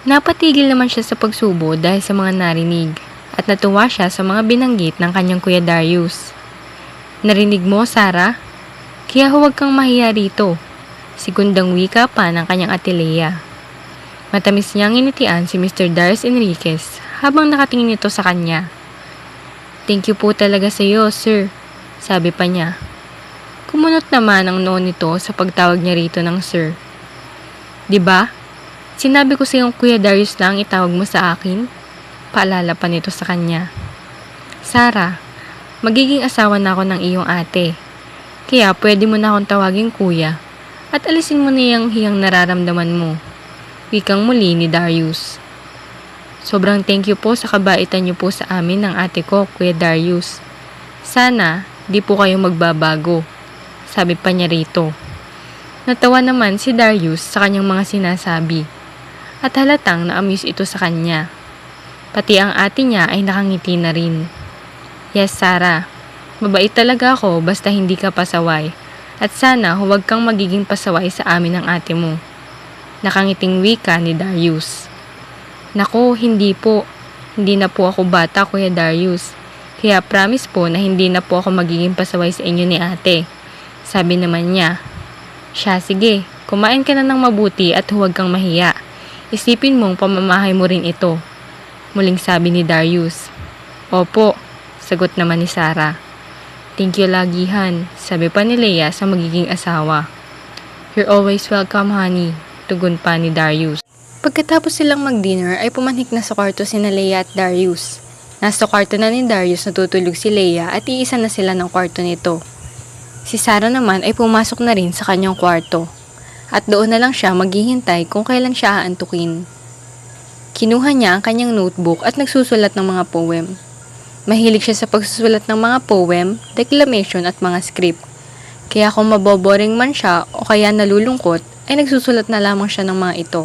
Napatigil naman siya sa pagsubo dahil sa mga narinig at natuwa siya sa mga binanggit ng kanyang Kuya Darius. Narinig mo, Sarah? Kaya huwag kang mahiya rito. Sigundang wika pa ng kanyang ate Lea. Matamis niyang initian si Mr. Darius Enriquez habang nakatingin ito sa kanya. Thank you po talaga sa iyo, sir, sabi pa niya. Kumunot naman ang noo nito sa pagtawag niya rito ng sir. Diba? Sinabi ko sa iyong Kuya Darius lang itawag mo sa akin? Paalala pa nito sa kanya. Sarah, magiging asawa na ako ng iyong ate. Kaya pwede mo na akong tawagin kuya at alisin mo niyang hiyang nararamdaman mo. Wikang muli ni Darius. Sobrang thank you po sa kabaitan niyo po sa amin ng ate ko, Kuya Darius. Sana di po kayo magbabago, sabi pa niya rito. Natawa naman si Darius sa kanyang mga sinasabi at halatang na-amuse ito sa kanya. Pati ang ate niya ay nakangiti na rin. Yes, Sarah. Mabait talaga ako basta hindi ka pasaway. At sana huwag kang magiging pasaway sa amin ng ate mo. Nakangiting wika ni Darius. Naku, hindi po. Hindi na po ako bata, Kuya Darius. Kaya promise po na hindi na po ako magiging pasaway sa inyo ni ate. Sabi naman niya. Siya, sige. Kumain ka na ng mabuti at huwag kang mahiya. Isipin mong pamamahay mo rin ito. Muling sabi ni Darius. Opo, sagot naman ni Sarah. Thank you lagihan, sabi pa ni Lea sa magiging asawa. You're always welcome, honey, tugon pa ni Darius. Pagkatapos silang mag-dinner ay pumanhik na sa kwarto sina Lea at Darius. Nasa kwarto na ni Darius natutulog si Lea at iisa na sila ng kwarto nito. Si Sarah naman ay pumasok na rin sa kanyang kwarto. At doon na lang siya maghihintay kung kailan siya aantukin. Kinuha niya ang kanyang notebook at nagsusulat ng mga poem. Mahilig siya sa pagsusulat ng mga poem, declamation at mga script. Kaya kung maboboring man siya o kaya nalulungkot, ay nagsusulat na lamang siya ng mga ito.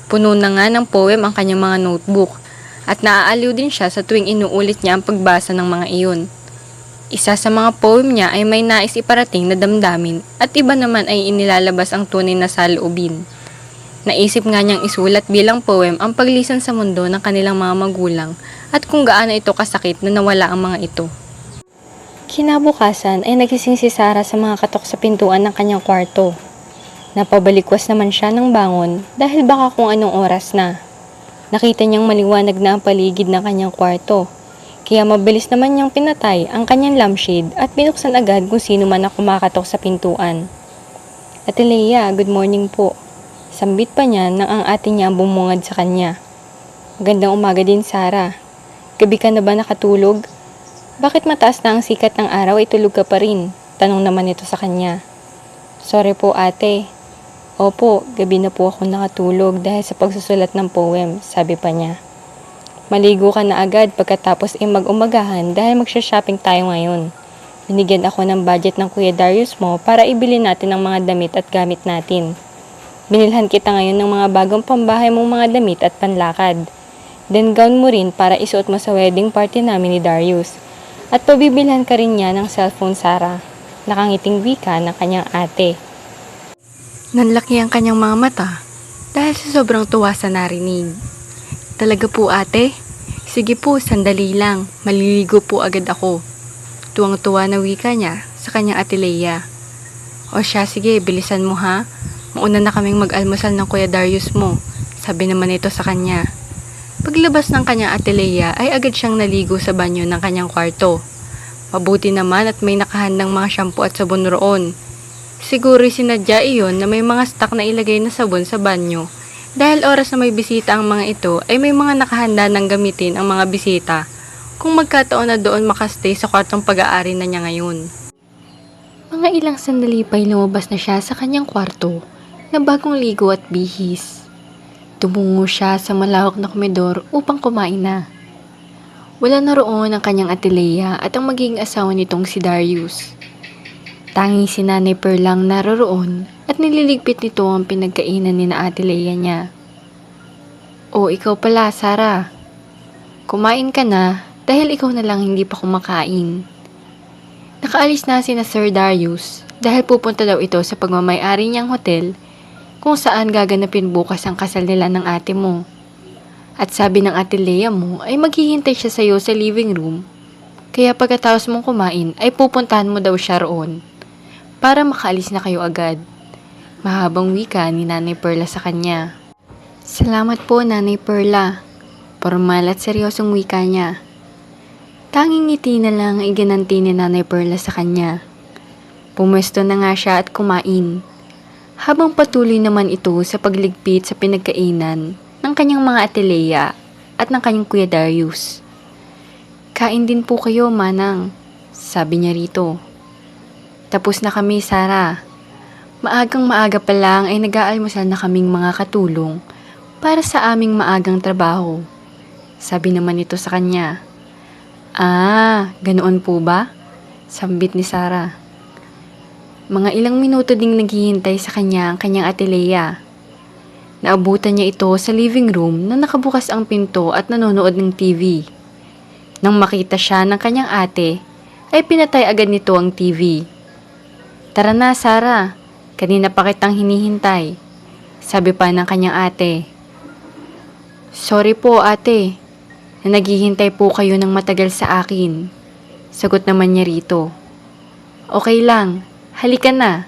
Puno na nga ng poem ang kanyang mga notebook at naaaliw din siya sa tuwing inuulit niya ang pagbasa ng mga iyon. Isa sa mga poem niya ay may nais iparating na damdamin at iba naman ay inilalabas ang tunay na saloobin. Naisip nga niyang isulat bilang poem ang paglisan sa mundo ng kanilang mga magulang at kung gaano ito kasakit na nawala ang mga ito. Kinabukasan ay nagising si Sarah sa mga katok sa pintuan ng kanyang kwarto. Napabalikwas naman siya ng bangon dahil baka kung anong oras na. Nakita niyang maliwanag na ang paligid ng kanyang kwarto. Kaya mabilis naman niyang pinatay ang kanyang lampshade at binuksan agad kung sino man ang kumakatok sa pintuan. Ate Lea, good morning po. Sambit pa niya nang ang ate niya bumungad sa kanya. Magandang umaga din, Sarah. Gabi ka na ba nakatulog? Bakit mataas na ang sikat ng araw ay tulog ka pa rin? Tanong naman ito sa kanya. Sorry po ate. Opo, gabi na po ako nakatulog dahil sa pagsusulat ng poem, sabi pa niya. Maligo ka na agad pagkatapos ay mag-umagahan dahil magsha-shopping tayo ngayon. Binigyan ako ng budget ng Kuya Darius mo para ibili natin ang mga damit at gamit natin. Binilhan kita ngayon ng mga bagong pambahay mong mga damit at panlakad. Then gown mo rin para isuot mo sa wedding party namin ni Darius. At pabibilhan ka rin niya ng cellphone, Sarah. Nakangiting wika ng kanyang ate. Nanlaki ang kanyang mga mata dahil sa sobrang tuwa sa narinig. Talaga po ate? Sige po, sandali lang. Maliligo po agad ako. Tuwang-tuwa na wika niya sa kanyang ate Lea. O siya, sige, bilisan mo ha. Mauna na kaming mag-almusal ng Kuya Darius mo. Sabi naman ito sa kanya. Paglabas ng kanyang ate Lea ay agad siyang naligo sa banyo ng kanyang kwarto. Mabuti naman at may nakahandang mga shampoo at sabon roon. Siguro sinadya iyon na may mga stock na ilagay na sabon sa banyo. Dahil oras na may bisita ang mga ito ay may mga nakahanda ng gamitin ang mga bisita kung magkataon na doon makastay sa kwartong pag-aari na niya ngayon. Mga ilang sandali pa'y lumabas na siya sa kanyang kwarto na bagong ligo at bihis. Tumungo siya sa malawak na komedor upang kumain na. Wala na roon ang kanyang ate Lea at ang magiging asawa nitong si Darius. Tanging si Nanay Pearl lang naroroon at nililigpit nito ang pinagkainan ni na ate Lea niya. O ikaw pala, Sarah. Kumain ka na dahil ikaw na lang hindi pa kumakain. Nakaalis na sina Sir Darius dahil pupunta daw ito sa pagmamay-ari niyang hotel kung saan gaganapin bukas ang kasal nila ng ate mo. At sabi ng ate Lea mo ay maghihintay siya sa'yo sa living room. Kaya pagkatapos mong kumain ay pupuntahan mo daw siya roon para makaalis na kayo agad. Mahabang wika ni Nanay Perla sa kanya. Salamat po, Nanay Perla. Formal at seryosong wika niya. Tanging ngiti na lang ay ginanti ni Nanay Perla sa kanya. Pumuesto na nga siya at kumain. Habang patuloy naman ito sa pagligpit sa pinagkainan ng kanyang mga ate Lea at ng kanyang Kuya Darius. Kain din po kayo, Manang, sabi niya rito. Tapos na kami, Sarah. Maagang maaga pa lang ay nag-aalmusal na kaming mga katulong para sa aming maagang trabaho. Sabi naman ito sa kanya. Ganoon po ba? Sambit ni Sarah. Mga ilang minuto ding naghihintay sa kanya ang kanyang ate Lea. Naabutan niya ito sa living room na nakabukas ang pinto at nanonood ng TV. Nang makita siya ng kanyang ate, ay pinatay agad nito ang TV. Tara na, Sarah. Kanina pa kitang hinihintay, sabi pa ng kanyang ate. Sorry po, ate, na naghihintay po kayo ng matagal sa akin. Sagot naman niya rito. Okay lang, halika na.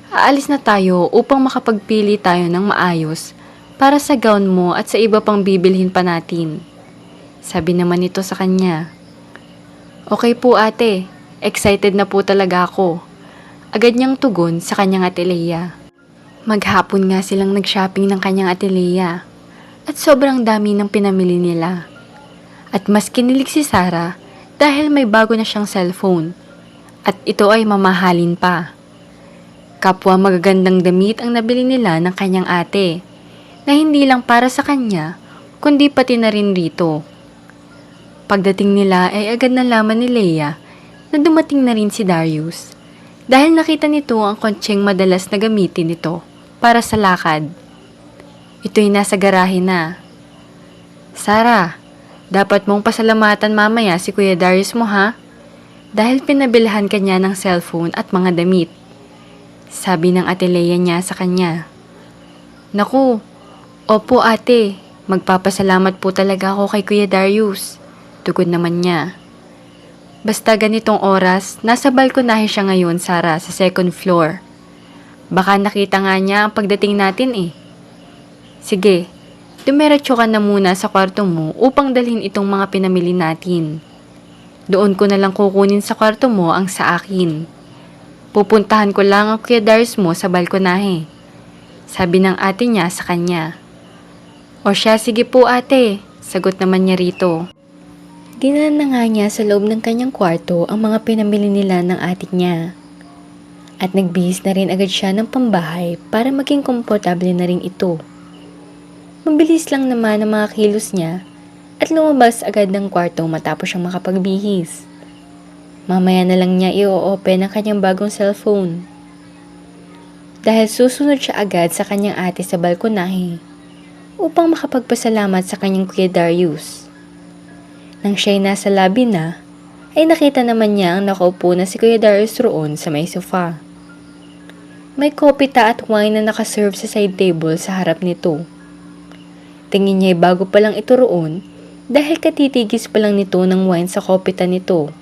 Aalis na tayo upang makapagpili tayo ng maayos para sa gown mo at sa iba pang bibilhin pa natin. Sabi naman nito sa kanya. Okay po, ate, excited na po talaga ako. Agad niyang tugon sa kanyang ate Lea. Maghapon nga silang nag-shopping ng kanyang ate Lea at sobrang dami ng pinamili nila. At mas kinilig si Sarah dahil may bago na siyang cellphone at ito ay mamahalin pa. Kapwa magagandang damit ang nabili nila ng kanyang ate na hindi lang para sa kanya kundi pati na rin rito. Pagdating nila ay agad nalaman ni Lea na dumating na rin si Darius. Dahil nakita nito ang kotseng madalas na gamitin nito para sa lakad. Ito'y nasa garahe na. Sarah, dapat mong pasalamatan mamaya si Kuya Darius mo ha? Dahil pinabilhan kanya ng cellphone at mga damit. Sabi ng ate Lea niya sa kanya. Naku, opo ate, magpapasalamat po talaga ako kay Kuya Darius. Tugon naman niya. Basta ganitong oras, nasa balkonahe siya ngayon, Sarah, sa second floor. Baka nakita nga niya ang pagdating natin eh. Sige, dumiretso ka na muna sa kwarto mo upang dalhin itong mga pinamili natin. Doon ko na lang kukunin sa kwarto mo ang sa akin. Pupuntahan ko lang ang Kuya Darius mo sa balkonahe. Sabi ng ate niya sa kanya. O siya, sige po ate, sagot naman niya rito. Dinala na nga niya sa loob ng kanyang kwarto ang mga pinamili nila ng ate niya. At nagbihis na rin agad siya ng pambahay para maging komportable na rin ito. Mabilis lang naman ang mga kilos niya at lumabas agad ng kwarto matapos siyang makapagbihis. Mamaya na lang niya i-open ang kanyang bagong cellphone. Dahil susunod siya agad sa kanyang ate sa balkonahe upang makapagpasalamat sa kanyang Kuya Darius. Nang siya'y nasa lobby na, ay nakita naman niya ang nakaupo na si Kuya Darius roon sa may sofa. May kopita at wine na nakaserve sa side table sa harap nito. Tingin niya'y bago pa lang ito roon dahil katitigis pa lang nito ng wine sa kopita nito.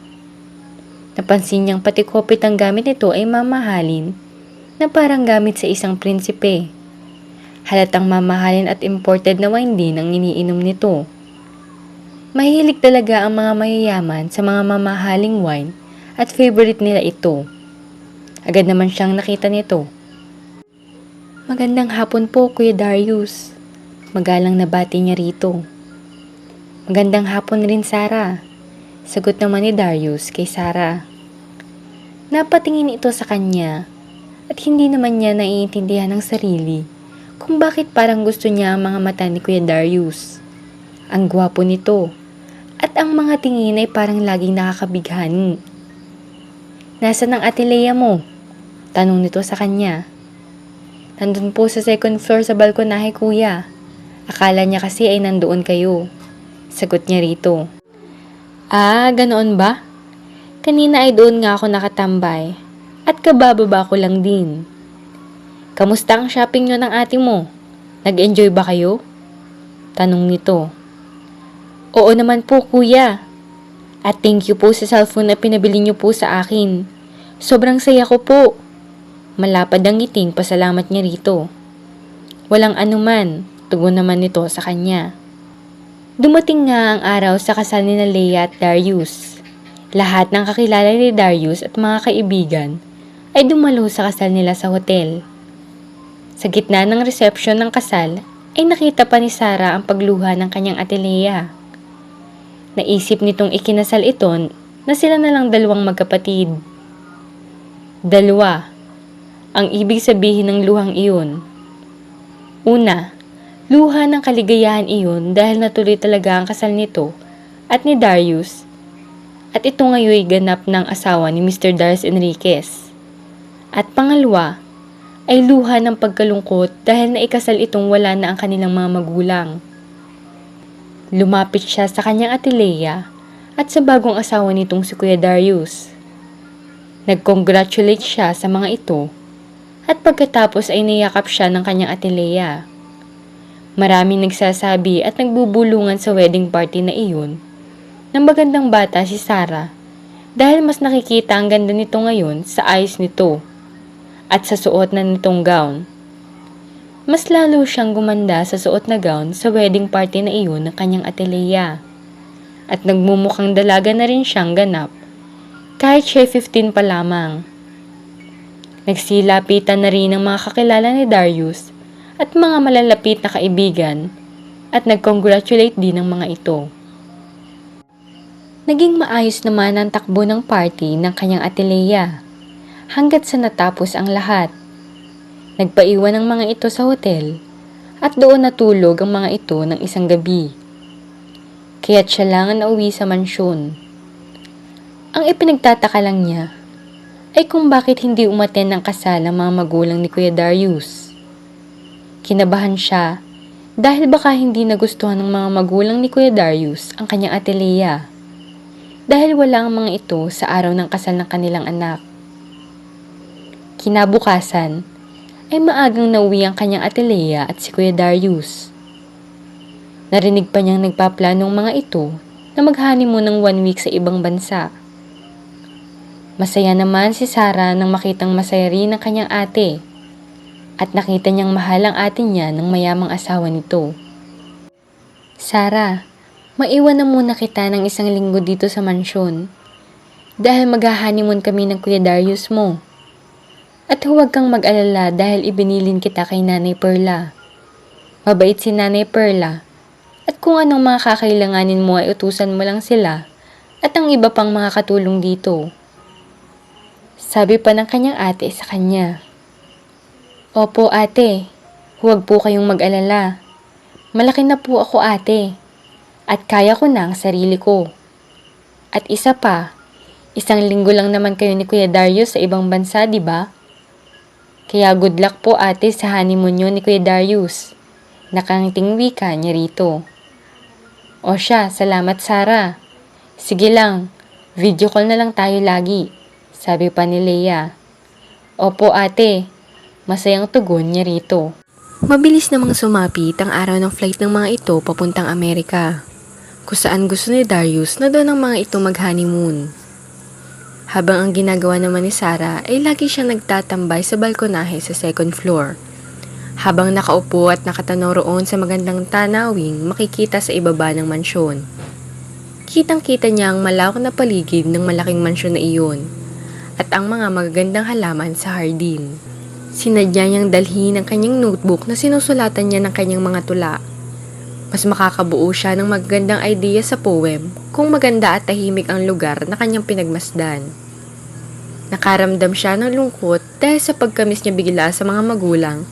Napansin niyang pati kopitang gamit nito ay mamahalin na parang gamit sa isang prinsipe. Halatang mamahalin at imported na wine din ang iniinom nito. Mahilig talaga ang mga mayayaman sa mga mamahaling wine at favorite nila ito. Agad naman siyang nakita nito. Magandang hapon po, Kuya Darius. Magalang na bati niya rito. Magandang hapon rin, Sarah. Sagot naman ni Darius kay Sarah. Napatingin ito sa kanya at hindi naman niya naiintindihan ng sarili kung bakit parang gusto niya ang mga mata ni Kuya Darius. Ang gwapo nito. At ang mga tingin ay parang laging nakakabighani. Nasaan ang ate Lea mo? Tanong nito sa kanya. Nandun po sa second floor sa balkonahe, kuya. Akala niya kasi ay nandoon kayo. Sagot niya rito. Ganoon ba? Kanina ay doon nga ako nakatambay. At kabababa ko lang din. Kamusta ang shopping nyo ng ate mo? Nag-enjoy ba kayo? Tanong nito. Oo naman po kuya. At thank you po sa cellphone na pinabili niyo po sa akin. Sobrang saya ko po. Malapad ang ngiting pasalamat niya rito. Walang anuman, tugon naman nito sa kanya. Dumating nga ang araw sa kasal ni Leia at Darius. Lahat ng kakilala ni Darius at mga kaibigan ay dumalo sa kasal nila sa hotel. Sa gitna ng resepsyon ng kasal ay nakita pa ni Sarah ang pagluha ng kanyang ate Leia. Naisip nitong ikinasal ito na sila na lang dalawang magkapatid. Dalawa, ang ibig sabihin ng luhang iyon. Una, luha ng kaligayahan iyon dahil natuloy talaga ang kasal nito at ni Darius at ito ngayon ganap ng asawa ni Mr. Darius Enriquez. At pangalawa, ay luha ng pagkalungkot dahil naikasal itong wala na ang kanilang mga magulang. Lumapit siya sa kanyang ate Leia at sa bagong asawa nitong si Kuya Darius. Nag-congratulate siya sa mga ito at pagkatapos ay niyakap siya ng kanyang ate Leia. Maraming nagsasabi at nagbubulungan sa wedding party na iyon na magandang bata si Sarah dahil mas nakikita ang ganda nito ngayon sa eyes nito at sa suot na nitong gown. Mas lalo siyang gumanda sa suot na gown sa wedding party na iyon ng kanyang ate Leia. At nagmumukhang dalaga na rin siyang ganap kahit siya 15 pa lamang. Nagsilapitan na rin ang mga kakilala ni Darius at mga malalapit na kaibigan at nag-congratulate din ang mga ito. Naging maayos naman ang takbo ng party ng kanyang ate Leia hanggat sa natapos ang lahat. Nagpaiwan ang mga ito sa hotel at doon natulog ang mga ito ng isang gabi. Kaya't siya lang ang nauwi sa mansyon. Ang ipinagtataka lang niya ay kung bakit hindi umaten ng kasal ang mga magulang ni Kuya Darius. Kinabahan siya dahil baka hindi nagustuhan ng mga magulang ni Kuya Darius ang kanyang ate Leia dahil wala ang mga ito sa araw ng kasal ng kanilang anak. Kinabukasan ay maagang nauwi ang kanyang ate Leia at si Kuya Darius. Narinig pa niyang nagpaplanong mga ito na mag-honeymoon ng 1 week sa ibang bansa. Masaya naman si Sarah nang makitang masaya rin ang kanyang ate at nakita niyang mahal ang ate niya ng mayamang asawa nito. Sarah, maiwan na muna kita ng 1 linggo dito sa mansyon dahil mag-honeymoon kami ng Kuya Darius mo. At huwag kang mag-alala dahil ibinilin kita kay Nanay Perla. Mabait si Nanay Perla at kung anong mga kakailanganin mo ay utusan mo lang sila at ang iba pang mga katulong dito. Sabi pa ng kanyang ate sa kanya. Opo ate, huwag po kayong mag-alala. Malaki na po ako ate at kaya ko na ang sarili ko. At isa pa, 1 linggo lang naman kayo ni Kuya Darius sa ibang bansa, di ba? Kaya good luck po ate sa honeymoon niyo ni Kuya Darius. Nakangiting wika niya rito. O siya, salamat Sarah. Sige lang, video call na lang tayo lagi. Sabi pa ni Leia. Opo ate, masayang tugon niya rito. Mabilis namang sumapit ang araw ng flight ng mga ito papuntang Amerika, kung saan gusto ni Darius na doon ang mga ito mag-honeymoon. Habang ang ginagawa naman ni Sarah ay lagi siyang nagtatambay sa balkonahe sa 2nd floor. Habang nakaupo at nakatanaw roon sa magandang tanawing makikita sa ibaba ng mansyon. Kitang-kita niya ang malawak na paligid ng malaking mansyon na iyon at ang mga magagandang halaman sa hardin. Sinadya niyang dalhin ang kanyang notebook na sinusulatan niya ng kanyang mga tula. Mas makakabuo siya ng magagandang idea sa poem kung maganda at tahimik ang lugar na kanyang pinagmasdan. Nakaramdam siya ng lungkot dahil sa pagkamis niya bigla sa mga magulang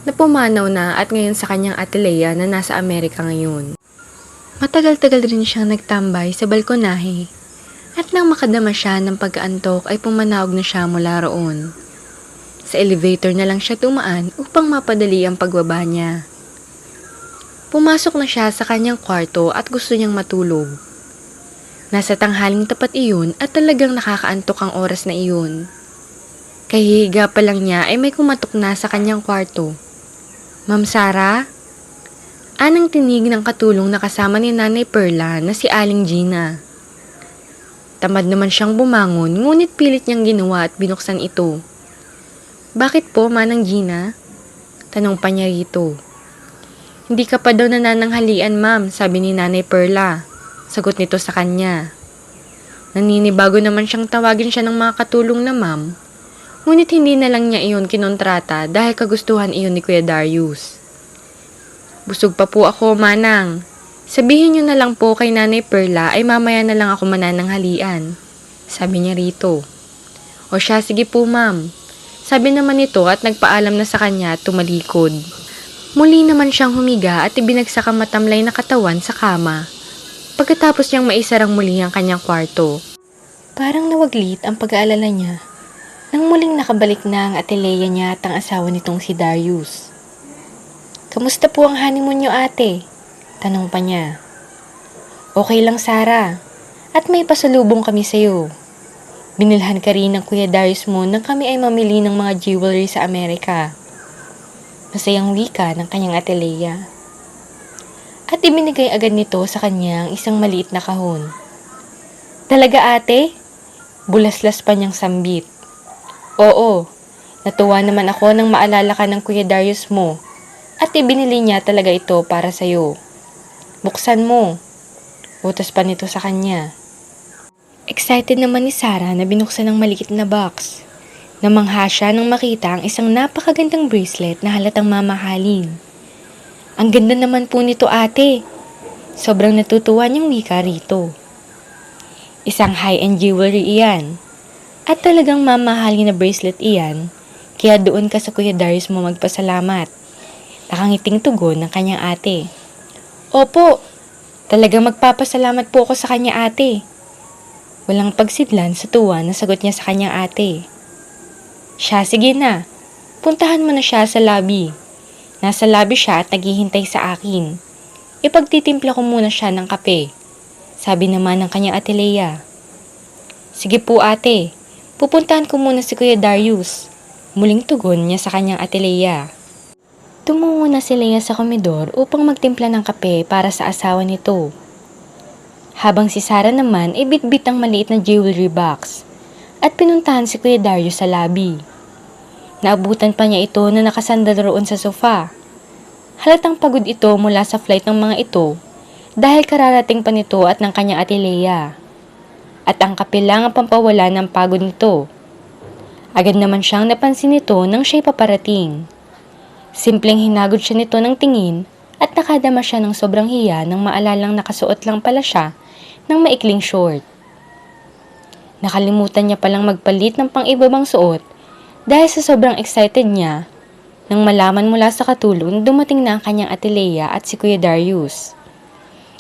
na pumanaw na at ngayon sa kanyang ate Leia na nasa Amerika ngayon. Matagal-tagal rin siyang nagtambay sa balkonahe at nang makadama siya ng pagkaantok ay pumanawag na siya mula roon. Sa elevator na lang siya tumaan upang mapadali ang pagbaba niya. Pumasok na siya sa kanyang kwarto at gusto niyang matulog. Nasa tanghaling tapat iyon at talagang nakakaantok ang oras na iyon. Kahihiga pa lang niya ay may kumatok na sa kanyang kwarto. Ma'am Sarah? Anang tinig ng katulong na kasama ni Nanay Perla na si Aling Gina. Tamad naman siyang bumangon, ngunit pilit niyang ginawa at binuksan ito. "Bakit po, Manang Gina?" tanong pa niya rito. "Hindi ka pa daw nanananghalian, ma'am," sabi ni Nanay Perla. Sagot nito sa kanya. Naninibago naman siyang tawagin siya ng mga katulong na ma'am, ngunit hindi na lang niya iyon kinontrata dahil kagustuhan iyon ni Kuya Darius. "Busog pa po ako, Manang. Sabihin niyo na lang po kay Nanay Perla ay mamaya na lang ako manananghalian," sabi niya rito. "O siya, sige po ma'am," sabi naman nito at nagpaalam na sa kanya at tumalikod. Muli naman siyang humiga at ibinagsak ang matamlay na katawan sa kama. Pagkatapos niyang maisarang muli ang kanyang kwarto. Parang nawaglit ang pag-aalala niya nang muling nakabalik na ang Atilea niya at ang asawa nitong si Darius. "Kamusta po ang honeymoon niyo, ate?" tanong pa niya. "Okay lang, Sarah. At may pasalubong kami sa'yo. Binilhan ka rin ng Kuya Darius mo nang kami ay mamili ng mga jewelry sa Amerika." Masayang wika ng kanyang Atilea. At ibinigay agad nito sa kanya ang isang maliit na kahon. "Talaga, ate?" Bulaslas pa niyang sambit. "Oo, natuwa naman ako nang maalala ka ng Kuya Darius mo at ibinili niya talaga ito para sa'yo. Buksan mo." Utos pa nito sa kanya. Excited naman ni Sarah na binuksan ang maliit na box. Namangha siya nang makita ang isang napakagandang bracelet na halatang mamahalin. "Ang ganda naman po nito, ate." Sobrang natutuwa niyang wika rito. Isang high-end jewelry iyan. At talagang mamahalin na bracelet iyan, kaya doon ka sa Kuya Darius mo magpasalamat. Nakangiting tugon ng kanyang ate. "Opo, talagang magpapasalamat po ako sa kanya, ate." Walang pagsidlan sa tuwa na sagot niya sa kanyang ate. "Siya, sige na. Puntahan mo na siya sa lobby. Nasa lobby siya at naghihintay sa akin. Ipagtitimpla ko muna siya ng kape," sabi naman ng kanyang Atilea. "Sige po, ate. Pupuntahan ko muna si Kuya Darius." Muling tugon niya sa kanyang Atilea. Tumungo na si Leia sa komedor upang magtimpla ng kape para sa asawa nito. Habang si Sarah naman ay bitbit ang maliit na jewelry box at pinuntahan si Kuya Darius sa lobby. Naabutan pa niya ito na nakasandal roon sa sofa. Halatang pagod ito mula sa flight ng mga ito dahil kararating pa nito at ng kanyang Atilea. At ang kape lang ang pampawala ng pagod nito. Agad naman siyang napansin nito nang siya'y paparating. Simpleng hinagod siya nito ng tingin at nakadama siya ng sobrang hiya nang maalalang nakasuot lang pala siya ng maikling short. Nakalimutan niya palang magpalit ng pang-ibabang suot dahil sa sobrang excited niya nang malaman mula sa katulong na dumating na ang kanyang Atilea at si Kuya Darius.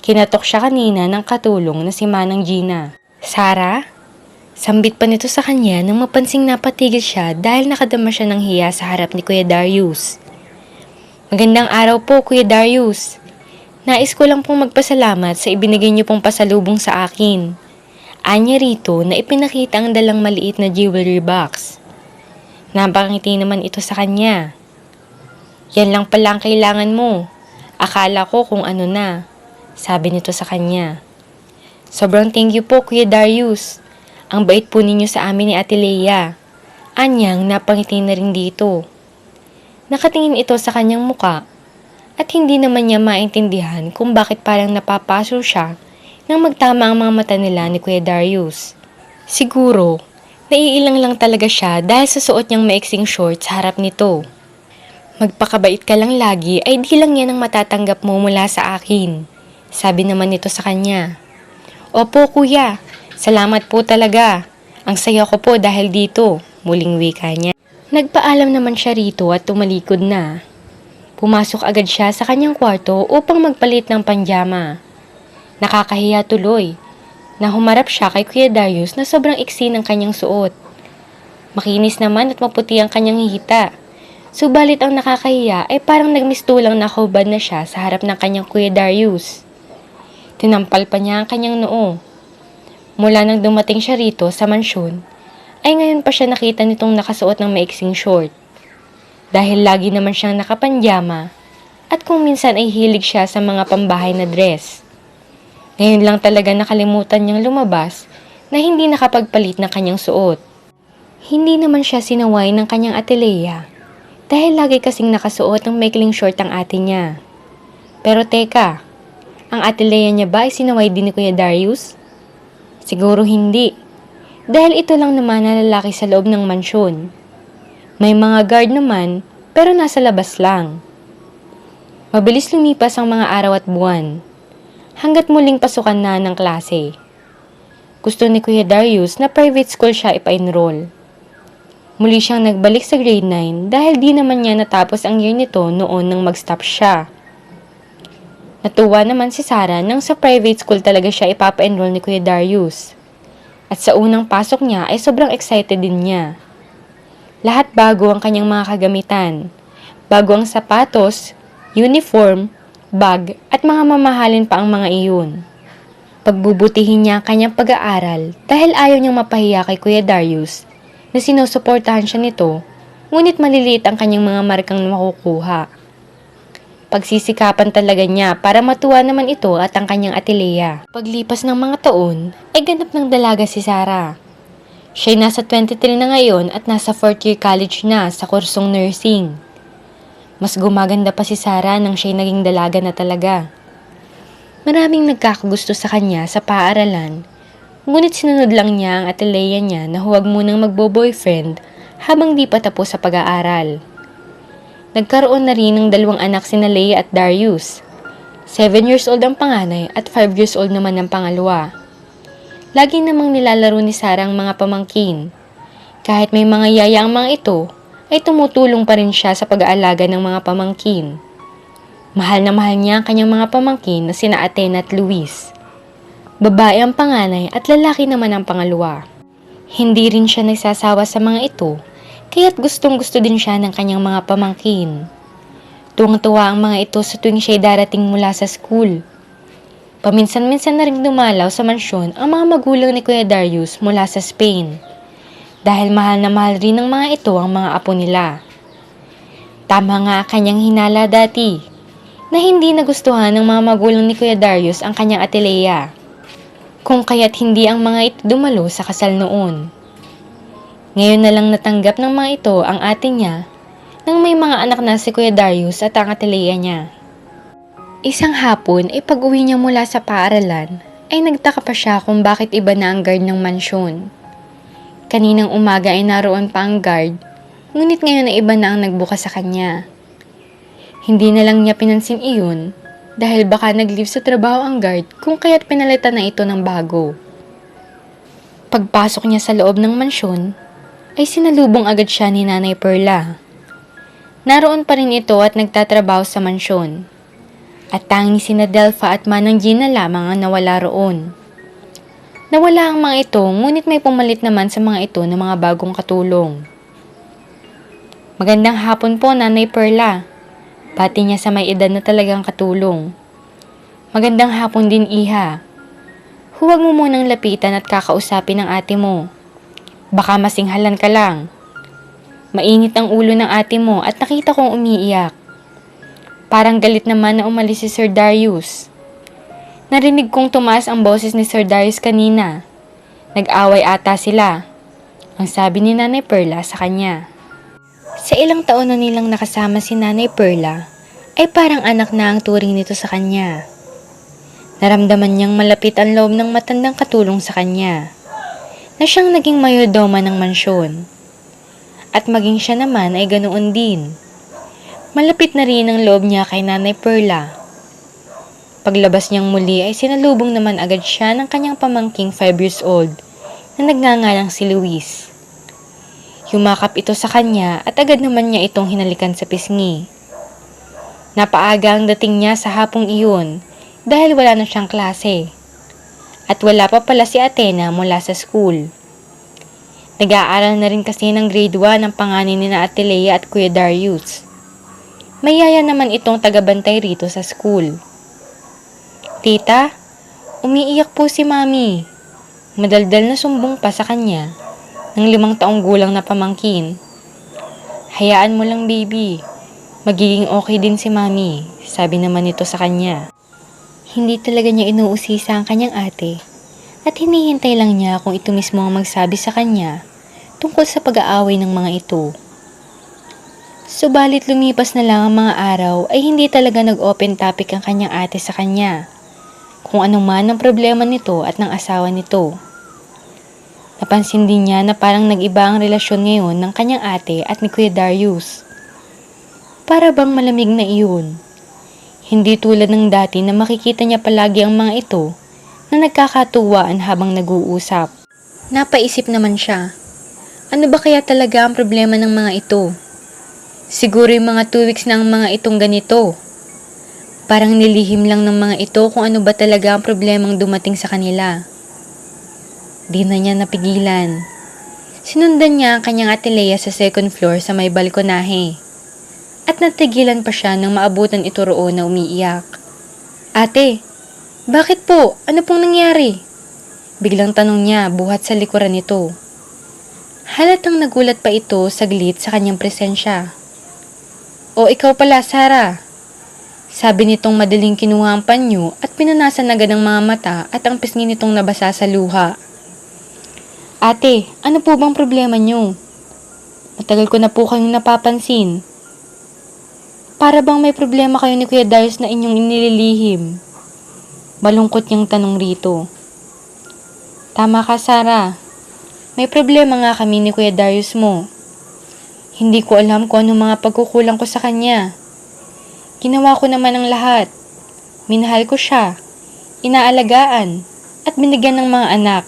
Kinatok siya kanina ng katulong na si Manang Gina. "Sarah?" Sambit pa nito sa kanya nang mapansing napatigil siya dahil nakadama siya ng hiya sa harap ni Kuya Darius. "Magandang araw po, Kuya Darius. Nais ko lang pong magpasalamat sa ibinigay niyo pong pasalubong sa akin." Anya rito na ipinakita ang dalang maliit na jewelry box. Napakangiti naman ito sa kanya. "Yan lang pala ang kailangan mo. Akala ko kung ano na," sabi nito sa kanya. "Sobrang thank you po, Kuya Darius. Ang bait po ninyo sa amin ni Atilea." Anyang napangiti na rin dito. Nakatingin ito sa kanyang muka at hindi naman niya maintindihan kung bakit parang napapaso siya nang magtama ang mga mata nila ni Kuya Darius. Siguro, naiilang lang talaga siya dahil sa suot niyang maiksing shorts sa harap nito. "Magpakabait ka lang lagi ay di lang yan ang matatanggap mo mula sa akin," sabi naman nito sa kanya. "Opo, kuya. Salamat po talaga. Ang saya ko po dahil dito," muling wika niya. Nagpaalam naman siya rito at tumalikod na. Pumasok agad siya sa kanyang kwarto upang magpalit ng panjama. Nakakahiya tuloy na humarap siya kay Kuya Darius na sobrang iksi ng kanyang suot. Makinis naman at maputi ang kanyang hihita. Subalit ang nakakahiya ay parang nagmistulang nakahubad na siya sa harap ng kanyang Kuya Darius. Tinampal pa niya ang kanyang noo. Mula nang dumating siya rito sa mansyon, ay ngayon pa siya nakita nitong nakasuot ng maiksing short. Dahil lagi naman siyang nakapanjama, At kung minsan ay hilig siya sa mga pambahay na dress. Ngayon lang talaga nakalimutan niyang lumabas na hindi nakapagpalit ng kanyang suot. Hindi naman siya sinaway ng kanyang ate Lea dahil lagi kasing nakasuot ng maikling short ang ate niya. Pero teka, ang ate Lea niya ba ay sinaway din ni Kuya Darius? Siguro hindi, dahil ito lang naman na lalaki sa loob ng mansyon. May mga guard naman pero nasa labas lang. Mabilis lumipas ang mga araw at buwan, hanggat muling pasukan na ng klase. Gusto ni Kuya Darius na private school siya ipa-enroll. Muli siyang nagbalik sa grade 9 dahil di naman niya natapos ang year nito noon nang mag-stop siya. Natuwa naman si Sarah nang sa private school talaga siya ipapa-enroll ni Kuya Darius. At sa unang pasok niya ay sobrang excited din niya. Lahat bago ang kanyang mga kagamitan. Bago ang sapatos, uniform, bag at mga mamahalin pa ang mga iyon. Pagbubutihin niya ang kanyang pag-aaral dahil ayaw niyang mapahiya kay Kuya Darius na sinusuportahan siya nito, ngunit maliliit ang kanyang mga markang makukuha. Pagsisikapan talaga niya para matuwa naman ito at ang kanyang ate Lea. Paglipas ng mga taon, ay ganap ng dalaga si Sarah. Siya'y nasa 23 na ngayon at nasa 4th year college na sa kursong nursing. Mas gumaganda pa si Sarah nang siya'y naging dalaga na talaga. Maraming nagkakagusto sa kanya sa paaralan, ngunit sinunod lang niya ang ate Lea niya na huwag munang magbo-boyfriend habang di pa tapos sa pag-aaral. Nagkaroon na rin ng 2 anak sina Lea at Darius. 7 years old ang panganay at 5 years old naman ang pangalawa. Lagi namang nilalaro ni Sarah ang mga pamangkin. Kahit may mga yaya ang mga ito, ay tumutulong pa rin siya sa pag-aalaga ng mga pamangkin. Mahal na mahal niya ang kanyang mga pamangkin na sina Athena at Luis. Babae ang panganay at lalaki naman ang pangalawa. Hindi rin siya nagsasawa sa mga ito, kaya't gustong-gusto din siya ng kanyang mga pamangkin. Tuwang-tuwa ang mga ito sa tuwing siya'y darating mula sa school. Paminsan-minsan na rin dumalaw sa mansyon ang mga magulang ni Kuya Darius mula sa Spain. Dahil mahal na mahal rin ng mga ito ang mga apo nila. Tama nga kanyang hinala dati, na hindi nagustuhan ng mga magulang ni Kuya Darius ang kanyang ate Lea. Kung kaya't hindi ang mga ito dumalo sa kasal noon. Ngayon na lang natanggap ng mga ito ang ate niya, nang may mga anak na si Kuya Darius at ang ate Lea niya. Isang hapon ay pag-uwi niya mula sa paaralan, ay nagtaka pa siya kung bakit iba na ang guard ng mansyon. Kaninang umaga ay naroon pa ang guard, ngunit ngayon ay iba na ang nagbukas sa kanya. Hindi na lang niya pinansin iyon dahil baka nag-leave sa trabaho ang guard kung kaya't pinalitan na ito ng bago. Pagpasok niya sa loob ng mansyon, ay sinalubong agad siya ni Nanay Perla. Naroon pa rin ito at nagtatrabaho sa mansyon. At tanging sina Delpha at Manang Gina lamang ang nawala roon. Nawala ang mga ito, ngunit may pumalit naman sa mga ito ng mga bagong katulong. Magandang hapon po, Nanay Perla. Pati niya sa may edad na talagang katulong. Magandang hapon din, Iha. Huwag mo munang lapitan at kakausapin ang ate mo. Baka masinghalan ka lang. Mainit ang ulo ng ate mo at nakita kong umiiyak. Parang galit naman na umalis si Sir Darius. Narinig kong tumaas ang boses ni Sir Darius kanina. Nag-away ata sila. Ang sabi ni Nanay Perla sa kanya. Sa ilang taon na nilang nakasama si Nanay Perla, ay parang anak na ang turing nito sa kanya. Naramdaman niyang malapit ang loob ng matandang katulong sa kanya, na siyang naging mayordoma ng mansyon. At maging siya naman ay ganoon din. Malapit na rin ang loob niya kay Nanay Perla. Paglabas niyang muli ay sinalubong naman agad siya ng kanyang pamangking 5 years old na nagngangalang si Luis. Yumakap ito sa kanya at agad naman niya itong hinalikan sa pisngi. Napaaga ang dating niya sa hapong iyon dahil wala na siyang klase. At wala pa pala si Athena mula sa school. Nag-aaral na rin kasi ng grade 1 ang panganay ni na Ate Lea at Kuya Darius. May yaya naman itong tagabantay rito sa school. Tita, umiiyak po si Mami. Madaldal na sumbong pa sa kanya ng 5 taong gulang na pamangkin. Hayaan mo lang, baby. Magiging okay din si Mami, sabi naman nito sa kanya. Hindi talaga niya inuusisa ang kanyang ate at hinihintay lang niya kung ito mismo ang magsabi sa kanya tungkol sa pag-aaway ng mga ito. Subalit lumipas na lang ang mga araw ay hindi talaga nag-open topic ang kanyang ate sa kanya kung ano man ang problema nito at ng asawa nito. Napansin din niya na parang nag-iba ang relasyon ngayon ng kanyang ate at ni Kuya Darius. Para bang malamig na iyon. Hindi tulad ng dati na makikita niya palagi ang mga ito na nagkakatuwaan habang nag-uusap. Napaisip naman siya, ano ba kaya talaga ang problema ng mga ito? Siguro yung mga 2 weeks na ang mga itong ganito. Parang nilihim lang ng mga ito kung ano ba talaga ang problemang dumating sa kanila. Di na niya napigilan. Sinundan niya ang kanyang ate Lea sa second floor sa may balkonahe. At natigilan pa siya nang maabutan ito roon na umiiyak. Ate, bakit po? Ano pong nangyari? Biglang tanong niya buhat sa likuran nito. Halatang nagulat pa ito saglit sa kanyang presensya. O ikaw pala, Sarah. Sabi nitong madaling kinuha ang panyo at pinunasan agad ang mga mata at ang pisngi nitong nabasa sa luha. Ate, ano po bang problema niyo? Matagal ko na po kayong napapansin. Para bang may problema kayo ni Kuya Darius na inyong inililihim? Malungkot niyang tanong rito. Tama ka, Sarah. May problema nga kami ni Kuya Darius mo. Hindi ko alam kung anong mga pagkukulang ko sa kanya. Ginawa ko naman ang lahat. Minahal ko siya, inaalagaan, at binigyan ng mga anak.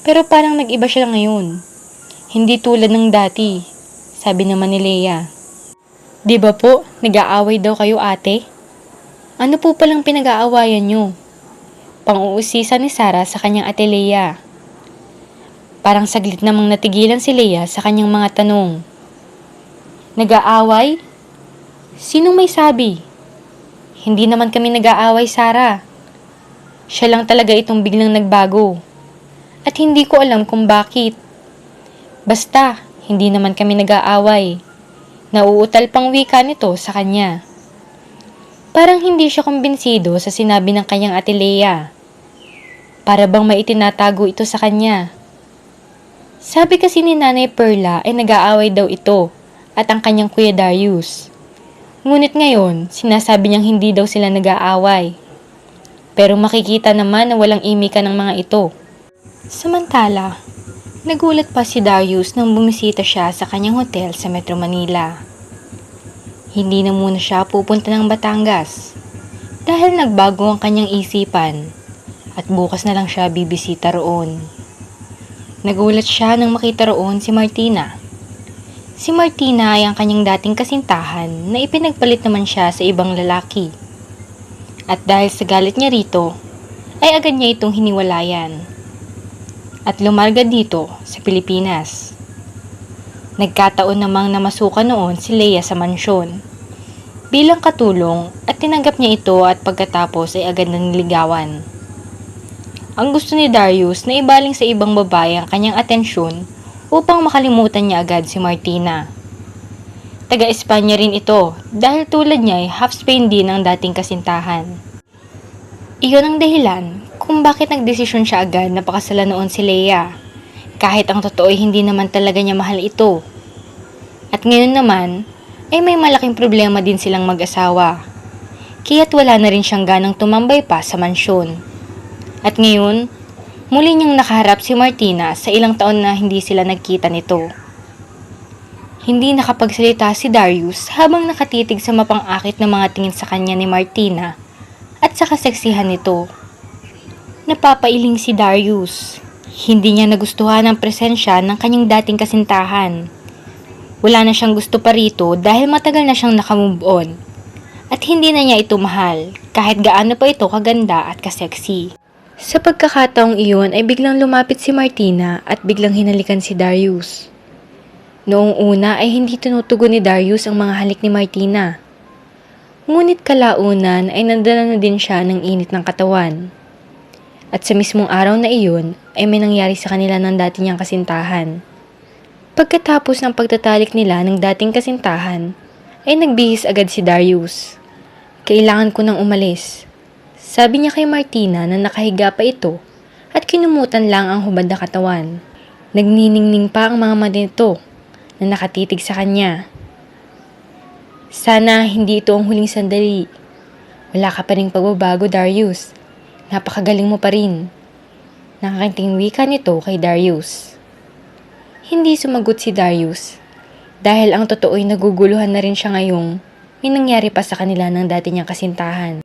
Pero parang nag-iba siya ngayon. Hindi tulad ng dati, sabi naman ni Lea. Di ba po, nag-aaway daw kayo ate? Ano po palang pinag-aawayan nyo? Pang-uusisa ni Sarah sa kanyang ate Lea. Parang saglit namang natigilan si Lea sa kanyang mga tanong. Nag-aaway? Sinong may sabi? Hindi naman kami nag-aaway, Sarah. Siya lang talaga itong biglang nagbago. At hindi ko alam kung bakit. Basta, hindi naman kami nag-aaway. Nauutal pang wika nito sa kanya. Parang hindi siya kumbinsido sa sinabi ng kanyang ate Lea. Para bang may itinatago ito sa kanya. Sabi kasi ni Nanay Perla ay nag-aaway daw ito at ang kanyang Kuya Darius. Ngunit ngayon, sinasabi niyang hindi daw sila nag-aaway. Pero makikita naman na walang imika ng mga ito. Samantala, nagulat pa si Darius nang bumisita siya sa kanyang hotel sa Metro Manila. Hindi na muna siya pupunta ng Batangas dahil nagbago ang kanyang isipan at bukas na lang siya bibisita roon. Nagulat siya nang makita roon si Martina. Si Martina ay ang kanyang dating kasintahan na ipinagpalit naman siya sa ibang lalaki. At dahil sa galit niya rito, ay agad niya itong hiniwalayan. At lumarga dito sa Pilipinas. Nagkataon namang namasukan noon si Lea sa mansyon. Bilang katulong at tinanggap niya ito at pagkatapos ay agad na niligawan. Ang gusto ni Darius na ibaling sa ibang babae ang kanyang atensyon upang makalimutan niya agad si Martina. Taga-Espanya rin ito dahil tulad niya ay half Spain din ang dating kasintahan. Iyon ang dahilan kung bakit nagdesisyon siya agad na pakasalan noon si Lea, kahit ang totoo ay hindi naman talaga niya mahal ito. At ngayon naman, ay may malaking problema din silang mag-asawa, kaya't wala na rin siyang ganang tumambay pa sa mansyon. At ngayon, muli niyang nakaharap si Martina sa ilang taon na hindi sila nagkita nito. Hindi nakapagsalita si Darius habang nakatitig sa mapang-akit na mga tingin sa kanya ni Martina at sa kaseksihan nito. Napapailing si Darius. Hindi niya nagustuhan ang presensya ng kanyang dating kasintahan. Wala na siyang gusto pa rito dahil matagal na siyang nakamove on. At hindi na niya ito mahal kahit gaano pa ito kaganda at kaseksi. Sa pagkakataong iyon ay biglang lumapit si Martina at biglang hinalikan si Darius. Noong una ay hindi tinutugon ni Darius ang mga halik ni Martina. Ngunit kalaunan ay nandala na din siya ng init ng katawan. At sa mismong araw na iyon ay may nangyari sa kanila ng dati niyang kasintahan. Pagkatapos ng pagtatalik nila ng dating kasintahan, ay nagbihis agad si Darius. Kailangan ko nang umalis. Sabi niya kay Martina na nakahiga pa ito at kinumutan lang ang hubad na katawan. Nagniningning pa ang mga mata nito na nakatitig sa kanya. Sana hindi ito ang huling sandali. Wala ka pa ring pagbabago, Darius. Napakagaling mo pa rin. Nakakanting wika nito kay Darius. Hindi sumagot si Darius dahil ang totoo ay naguguluhan na rin siya ngayong may nangyari pa sa kanila ng dati niyang kasintahan.